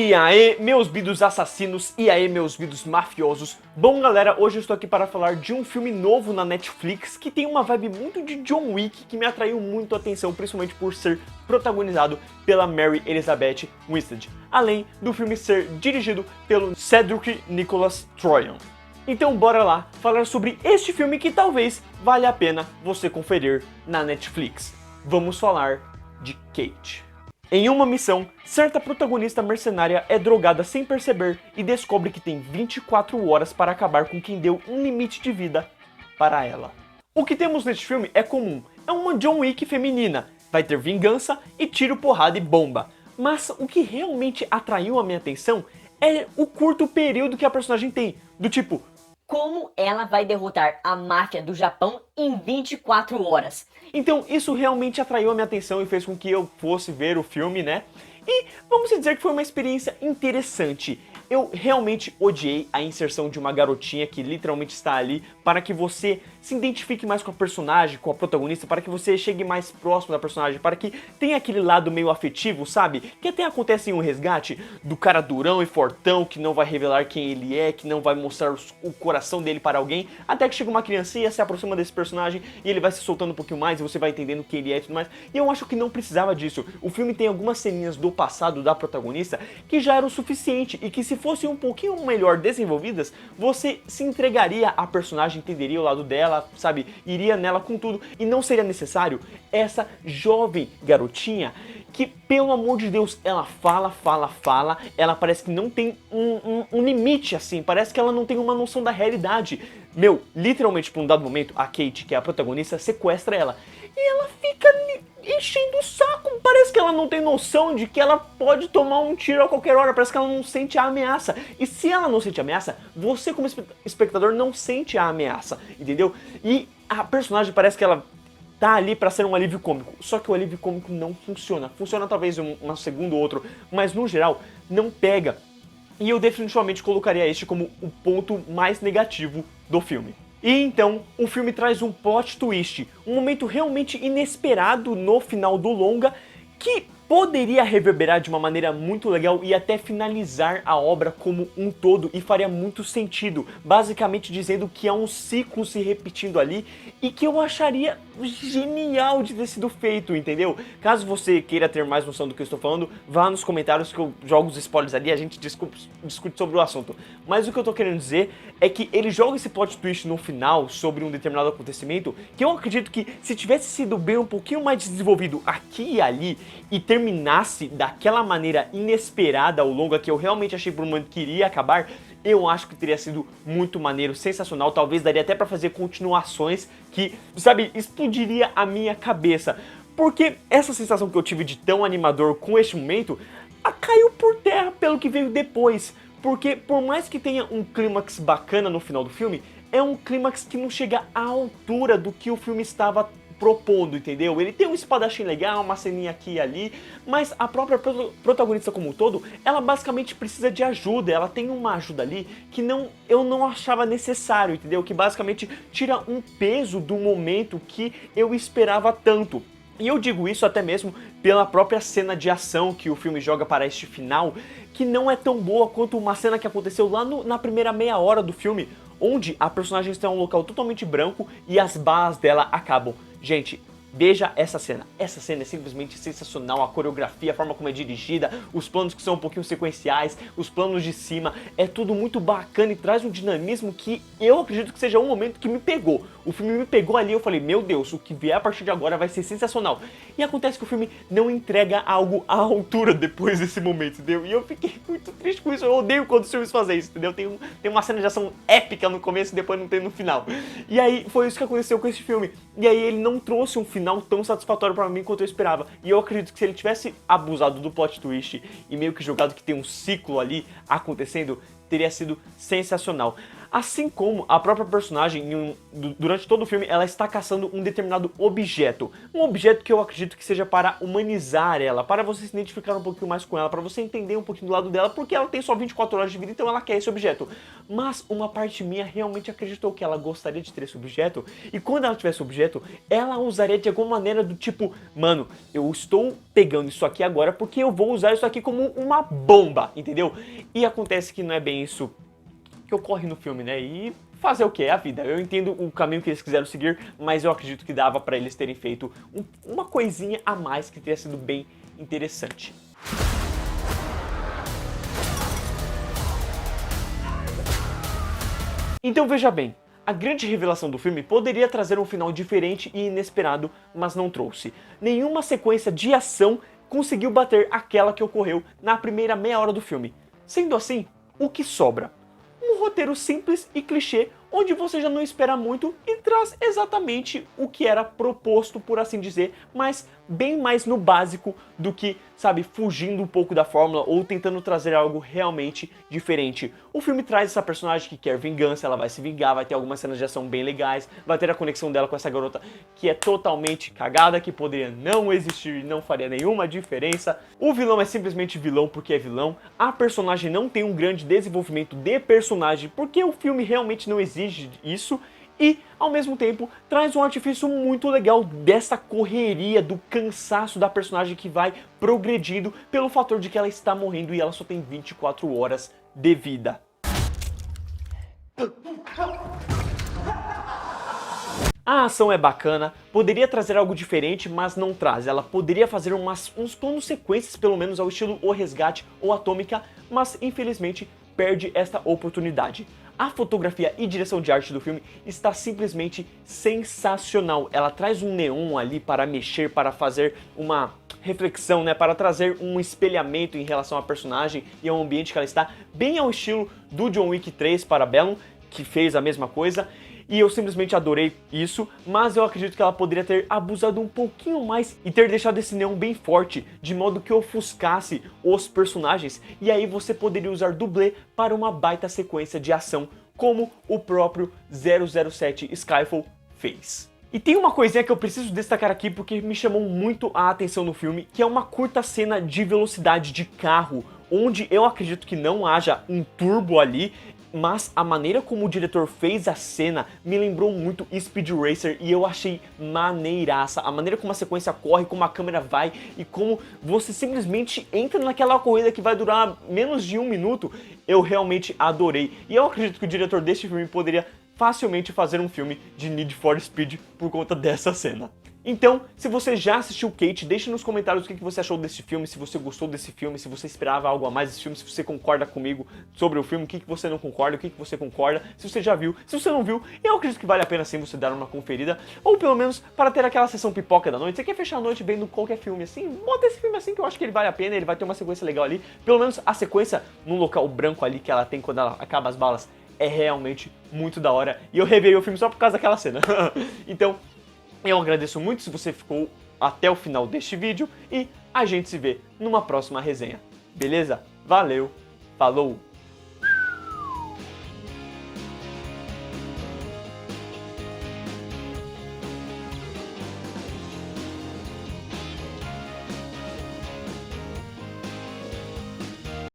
E aí, meus bidos assassinos, e aí, meus bidos mafiosos. Bom, galera, hoje eu estou aqui para falar de um filme novo na Netflix que tem uma vibe muito de John Wick, que me atraiu muito a atenção, principalmente por ser protagonizado pela Mary Elizabeth Winstead, além do filme ser dirigido pelo Cedric Nicholas Troyan. Então bora lá falar sobre este filme que talvez valha a pena você conferir na Netflix. Vamos falar de Kate. Em uma missão, certa protagonista mercenária é drogada sem perceber e descobre que tem 24 horas para acabar com quem deu um limite de vida para ela. O que temos neste filme é comum, é uma John Wick feminina, vai ter vingança e tiro, porrada e bomba. Mas o que realmente atraiu a minha atenção é o curto período que a personagem tem, do tipo, como ela vai derrotar a máfia do Japão em 24 horas. Então isso realmente atraiu a minha atenção e fez com que eu fosse ver o filme, né? E vamos dizer que foi uma experiência interessante. Eu realmente odiei a inserção de uma garotinha que literalmente está ali para que você se identifique mais com a personagem, com a protagonista, para que você chegue mais próximo da personagem, para que tenha aquele lado meio afetivo, sabe? Que até acontece em Um Resgate, do cara durão e fortão, que não vai revelar quem ele é, que não vai mostrar o coração dele para alguém, até que chega uma criancinha, se aproxima desse personagem e ele vai se soltando um pouquinho mais e você vai entendendo quem ele é e tudo mais. E eu acho que não precisava disso. O filme tem algumas ceninhas do passado da protagonista que já eram o suficiente e que se fossem um pouquinho melhor desenvolvidas, você se entregaria à personagem, entenderia o lado dela, sabe? Iria nela com tudo e não seria necessário essa jovem garotinha que, pelo amor de Deus, ela fala, ela parece que não tem um limite assim, parece que ela não tem uma noção da realidade. Meu, literalmente por um dado momento, a Kate, que é a protagonista, sequestra ela e ela fica enchendo o saco, parece que ela não tem noção de que ela pode tomar um tiro a qualquer hora, parece que ela não sente a ameaça. E se ela não sente a ameaça, você como espectador não sente a ameaça, entendeu? E a personagem parece que ela tá ali pra ser um alívio cômico, só que o alívio cômico não funciona. Funciona talvez um segundo ou outro, mas no geral não pega. E eu definitivamente colocaria este como o ponto mais negativo do filme. E então, o filme traz um plot twist, um momento realmente inesperado no final do longa, que poderia reverberar de uma maneira muito legal e até finalizar a obra como um todo e faria muito sentido, basicamente dizendo que há um ciclo se repetindo ali e que eu acharia genial de ter sido feito, entendeu? Caso você queira ter mais noção do que eu estou falando, vá nos comentários que eu jogo os spoilers ali e a gente discute sobre o assunto. Mas o que eu tô querendo dizer é que ele joga esse plot twist no final sobre um determinado acontecimento que eu acredito que se tivesse sido bem um pouquinho mais desenvolvido aqui e ali e terminasse daquela maneira inesperada ao longa que eu realmente achei por um momento que iria acabar, eu acho que teria sido muito maneiro, sensacional, talvez daria até pra fazer continuações que, sabe, explodiria a minha cabeça. Porque essa sensação que eu tive de tão animador com este momento, caiu por terra pelo que veio depois. Porque por mais que tenha um clímax bacana no final do filme, é um clímax que não chega à altura do que o filme estava propondo, entendeu? Ele tem um espadachim legal, uma ceninha aqui e ali, mas a própria protagonista como um todo, ela basicamente precisa de ajuda, ela tem uma ajuda ali que eu não achava necessário, entendeu? Que basicamente tira um peso do momento que eu esperava tanto. E eu digo isso até mesmo pela própria cena de ação que o filme joga para este final, que não é tão boa quanto uma cena que aconteceu lá na primeira meia hora do filme, onde a personagem está em um local totalmente branco e as balas dela acabam. Gente, veja essa cena. Essa cena é simplesmente sensacional, a coreografia, a forma como é dirigida, os planos que são um pouquinho sequenciais, os planos de cima, é tudo muito bacana e traz um dinamismo que eu acredito que seja um momento que me pegou. O filme me pegou ali e eu falei, meu Deus, o que vier a partir de agora vai ser sensacional. E acontece que o filme não entrega algo à altura depois desse momento, entendeu? E eu fiquei muito triste com isso, eu odeio quando os filmes fazem isso, entendeu? Tem uma cena de ação épica no começo e depois não tem no final. E aí foi isso que aconteceu com esse filme. E aí ele não trouxe um final tão satisfatório pra mim quanto eu esperava. E eu acredito que se ele tivesse abusado do plot twist e meio que jogado que tem um ciclo ali acontecendo, teria sido sensacional. Assim como a própria personagem, durante todo o filme, ela está caçando um determinado objeto. Um objeto que eu acredito que seja para humanizar ela, para você se identificar um pouquinho mais com ela, para você entender um pouquinho do lado dela, porque ela tem só 24 horas de vida, então ela quer esse objeto. Mas uma parte minha realmente acreditou que ela gostaria de ter esse objeto, e quando ela tivesse o objeto, ela usaria de alguma maneira do tipo, mano, eu estou pegando isso aqui agora porque eu vou usar isso aqui como uma bomba, entendeu? E acontece que não é bem isso que ocorre no filme, né? E fazer o que? É a vida. Eu entendo o caminho que eles quiseram seguir, mas eu acredito que dava pra eles terem feito uma coisinha a mais que teria sido bem interessante. Então veja bem, a grande revelação do filme poderia trazer um final diferente e inesperado, mas não trouxe. Nenhuma sequência de ação conseguiu bater aquela que ocorreu na primeira meia hora do filme. Sendo assim, o que sobra? Um roteiro simples e clichê, onde você já não espera muito e traz exatamente o que era proposto, por assim dizer, mas bem mais no básico do que, sabe, fugindo um pouco da fórmula ou tentando trazer algo realmente diferente. O filme traz essa personagem que quer vingança, ela vai se vingar, vai ter algumas cenas de ação bem legais, vai ter a conexão dela com essa garota que é totalmente cagada, que poderia não existir e não faria nenhuma diferença. O vilão é simplesmente vilão porque é vilão, a personagem não tem um grande desenvolvimento de personagem porque o filme realmente não exige isso, e, ao mesmo tempo, traz um artifício muito legal dessa correria, do cansaço da personagem que vai progredindo pelo fator de que ela está morrendo e ela só tem 24 horas de vida. A ação é bacana, poderia trazer algo diferente, mas não traz. Ela poderia fazer uns planos sequências, pelo menos ao estilo O Resgate ou Atômica, mas infelizmente perde esta oportunidade. A fotografia e direção de arte do filme está simplesmente sensacional. Ela traz um neon ali para mexer, para fazer uma reflexão, né? Para trazer um espelhamento em relação à personagem e ao ambiente que ela está, bem ao estilo do John Wick 3 Parabellum, que fez a mesma coisa. E eu simplesmente adorei isso, mas eu acredito que ela poderia ter abusado um pouquinho mais e ter deixado esse neon bem forte, de modo que ofuscasse os personagens, e aí você poderia usar dublê para uma baita sequência de ação, como o próprio 007 Skyfall fez. E tem uma coisinha que eu preciso destacar aqui porque me chamou muito a atenção no filme, que é uma curta cena de velocidade de carro, onde eu acredito que não haja um turbo ali, mas a maneira como o diretor fez a cena me lembrou muito Speed Racer e eu achei maneiraça. A maneira como a sequência corre, como a câmera vai e como você simplesmente entra naquela corrida que vai durar menos de 1 minuto, eu realmente adorei. E eu acredito que o diretor deste filme poderia facilmente fazer um filme de Need for Speed por conta dessa cena. Então, se você já assistiu Kate, deixe nos comentários o que você achou desse filme, se você gostou desse filme, se você esperava algo a mais desse filme, se você concorda comigo sobre o filme, o que você não concorda, o que você concorda, se você já viu, se você não viu, eu acredito que vale a pena sim você dar uma conferida, ou pelo menos para ter aquela sessão pipoca da noite. Você quer fechar a noite vendo qualquer filme assim? Bota esse filme assim que eu acho que ele vale a pena, ele vai ter uma sequência legal ali, pelo menos a sequência no local branco ali que ela tem quando ela acaba as balas é realmente muito da hora, e eu revirei o filme só por causa daquela cena. Então, eu agradeço muito se você ficou até o final deste vídeo e a gente se vê numa próxima resenha. Beleza? Valeu, falou!